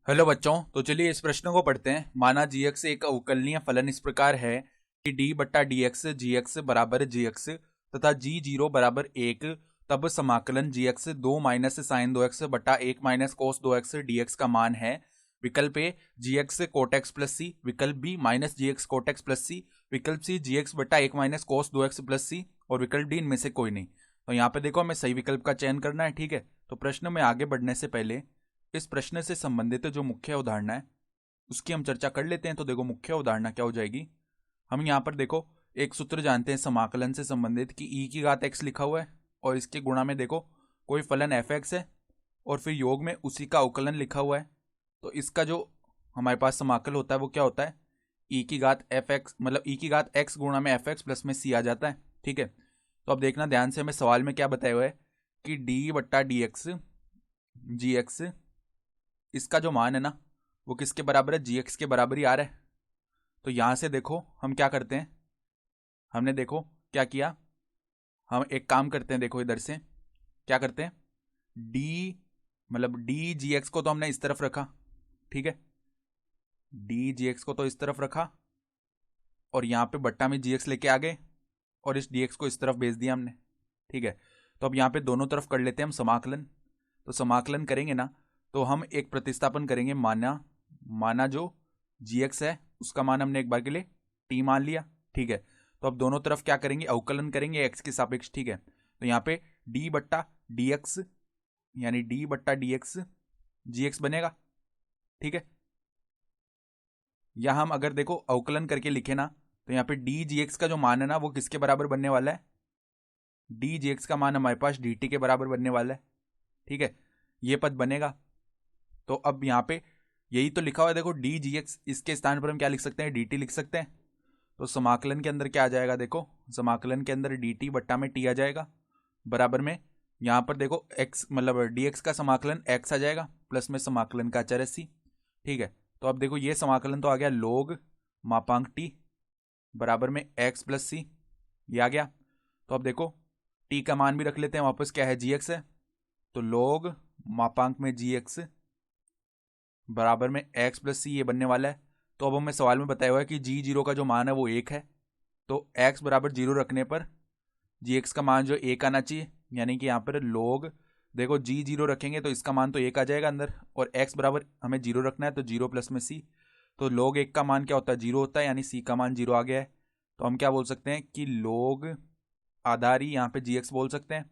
Hello बच्चों, तो चलिए इस प्रश्न को पढ़ते हैं। माना gx एक अवकलनीय फलन इस प्रकार है कि d बट्टा डी एक्स जी एक्स बराबर जी एक्स तथा जी जीरो बराबर 1, तब समाकलन gx 2 माइनस साइन 2x बट्टा 1 माइनस कोस 2x dx का मान है। विकल्प A gx quote x plus c, विकल्प B minus gx quote x plus c, विकल्प सी gx बट्टा 1 माइनस कोस 2x प्लस सी और विकल्प डी इनमें से कोई नहीं। तो यहाँ पे देखो हमें सही विकल्प का चयन करना है। ठीक है, तो प्रश्न में आगे बढ़ने से पहले इस प्रश्न से संबंधित जो मुख्य उदाहरण है उसकी हम चर्चा कर लेते हैं। तो देखो मुख्य उदाहरण क्या हो जाएगी। हम यहाँ पर देखो एक सूत्र जानते हैं समाकलन से संबंधित कि ई की घात एक्स लिखा हुआ है और इसके गुणा में देखो कोई फलन एफ एक्स है और फिर योग में उसी का अवकलन लिखा हुआ है। तो इसका जो हमारे पास समाकल होता है वो क्या होता है, ई की घात एफ एक्स मतलब ई की घात एक्स गुणा में एफ एक्स प्लस में सी आ जाता है। ठीक है, तो अब देखना ध्यान से, हमें सवाल में क्या बताया हुआ है कि डी बट्टा डी एक्स जी एक्स, इसका जो मान है ना वो किसके बराबर है, जी एक्स के बराबर ही आ रहा है। तो यहां से देखो हम क्या करते हैं, हमने देखो क्या किया, हम एक काम करते हैं। देखो इधर से क्या करते हैं, डी मतलब डी जी एक्स को तो हमने इस तरफ रखा। ठीक है, डी जी एक्स को तो इस तरफ रखा और यहाँ पे बट्टा में जी एक्स लेके आ गए और इस डी एक्स को इस तरफ भेज दिया हमने। ठीक है, तो अब यहाँ पे दोनों तरफ कर लेते हैं हम समाकलन। तो समाकलन करेंगे ना तो हम एक प्रतिस्थापन करेंगे। माना जो जी एक्स है उसका मान हमने एक बार के लिए टी मान लिया। ठीक है, तो अब दोनों तरफ क्या करेंगे, अवकलन करेंगे एक्स के सापेक्ष। ठीक है, तो यहाँ पे डी बट्टा डी एक्स यानी डी बट्टा डी एक्स जी एक्स बनेगा। ठीक है, या हम अगर देखो अवकलन करके लिखे ना तो यहाँ पे डी जी एक्स का जो मान है ना वो किसके बराबर बनने वाला है, डी जी एक्स का मान हमारे पास डी टी के बराबर बनने वाला है। ठीक है, ये पद बनेगा। तो अब यहाँ पे यही तो लिखा हुआ है, देखो डी जी एक्स, इसके स्थान पर हम क्या लिख सकते हैं, डी टी लिख सकते हैं। तो समाकलन के अंदर क्या आ जाएगा, देखो समाकलन के अंदर डी टी बट्टा में टी आ जाएगा बराबर में यहाँ पर देखो एक्स मतलब डी एक्स का समाकलन एक्स आ जाएगा प्लस में समाकलन का अचर सी। ठीक है, तो अब देखो ये समाकलन तो आ गया लोग मापांक टी बराबर में एक्स प्लस सी, ये आ गया। तो अब देखो टी का मान भी रख लेते हैं वापस, क्या है जी एक्स है, तो लोग मापांक में जी एक्स बराबर में एक्स प्लस सी ये बनने वाला है। तो अब हमें सवाल में बताया हुआ है कि जी जीरो का जो मान है वो 1 है, तो एक्स बराबर 0 रखने पर जी एक्स का मान जो 1 आना चाहिए। यानी कि यहाँ पर लोग देखो जी जीरो रखेंगे तो इसका मान तो 1 आ जाएगा अंदर और एक्स बराबर हमें 0 रखना है तो 0 प्लस में सी, तो लोग 1 का मान क्या होता है 0 होता है, यानी सी का मान 0 आ गया है। तो हम क्या बोल सकते हैं कि लोग आधार ही यहाँ पे जी एक्स बोल सकते हैं।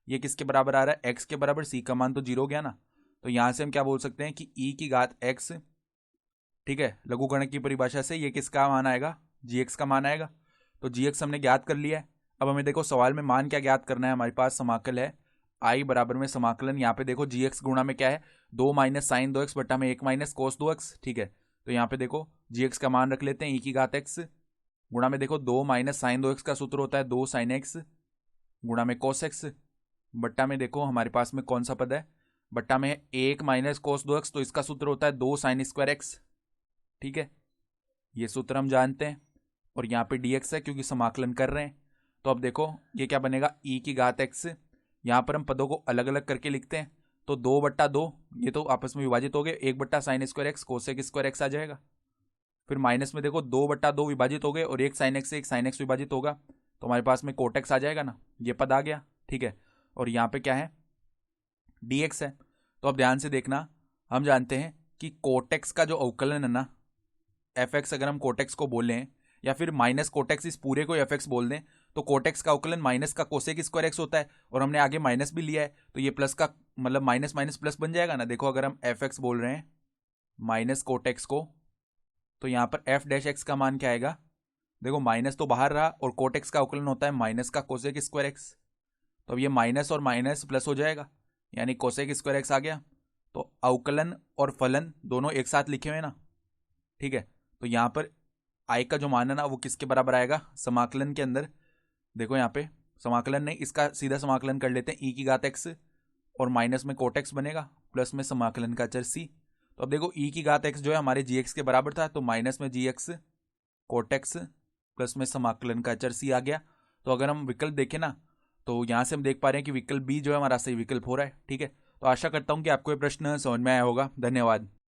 ये किसके बराबर आ रहा है, एक्स के बराबर, सी का मान तो 0 हो गया ना। तो यहां से हम क्या बोल सकते हैं कि ई की घात एक्स, ठीक है, लघुगणक की परिभाषा से ये किसका मान आएगा, जी एक्स का मान आएगा। तो जी एक्स हमने ज्ञात कर लिया है। अब हमें देखो सवाल में मान क्या ज्ञात करना है, हमारे पास समाकल है आई बराबर में समाकलन, यहाँ पे देखो जी एक्स गुणा में क्या है 2 माइनस साइन 2x बटा में 1 माइनस कोस 2x। ठीक है, तो यहाँ पे देखो जी एक्स का मान रख लेते हैं ई की घात एक्स गुणा में देखो 2 माइनस साइन 2x का सूत्र होता है 2 साइन एक्स गुणा में कोस एक्स बट्टा में देखो हमारे पास में कौन सा पद है, बट्टा में 1 माइनस कोस 2x, तो इसका सूत्र होता है 2 साइन स्क्वायर एक्स। ठीक है, ये सूत्र हम जानते हैं और यहाँ पे dx है क्योंकि समाकलन कर रहे हैं। तो अब देखो ये क्या बनेगा, e की घात x, यहाँ पर हम पदों को अलग अलग करके लिखते हैं तो 2/2 ये तो आपस में विभाजित हो गए, 1 बट्टा sine square x cosec square x आ जाएगा। फिर माइनस में देखो 2/2 विभाजित हो गए और एक साइन एक्स से एक साइन एक्स विभाजित होगा तो हमारे पास में कोट एक्स आ जाएगा ना, ये पद आ गया। ठीक है, और यहाँ पे क्या है dx है। तो अब ध्यान से देखना, हम जानते हैं कि कोटेक्स का जो अवकलन है ना एफ एक्स, अगर हम कोटेक्स को बोलें या फिर माइनस कोटेक्स इस पूरे को एफ एक्स बोल दें तो कोटेक्स का अवकलन माइनस का कोसेक स्क्वायर एक्स होता है और हमने आगे माइनस भी लिया है तो ये प्लस का मतलब माइनस माइनस प्लस बन जाएगा ना। देखो अगर हम एफ एक्स बोल रहे हैं माइनस कोटेक्स को तो यहाँ पर एफ डैश एक्स का मान क्या आएगा, देखो माइनस तो बाहर रहा और कोटेक्स का अवकलन होता है माइनस का कोसेक स्क्वायर एक्स, तो अब ये माइनस और माइनस प्लस हो जाएगा यानी कोसेक स्क्वायर एक्स आ गया। तो अवकलन और फलन दोनों एक साथ लिखे हुए ना। ठीक है, तो यहाँ पर आई का जो मान है ना वो किसके बराबर आएगा, समाकलन के अंदर देखो यहाँ पे समाकलन नहीं, इसका सीधा समाकलन कर लेते हैं ई की घात एक्स और माइनस में कोट एक्स बनेगा प्लस में समाकलन का चर सी। तो अब देखो ई की घात एक्स जो है हमारे जी एक्स के बराबर था तो माइनस में जी एक्स कोट एक्स प्लस में समाकलन का चर सी आ गया। तो अगर हम विकल्प देखें ना तो यहाँ से हम देख पा रहे हैं कि विकल्प बी जो है हमारा सही विकल्प हो रहा है। ठीक है, तो आशा करता हूँ कि आपको ये प्रश्न समझ में आया होगा। धन्यवाद।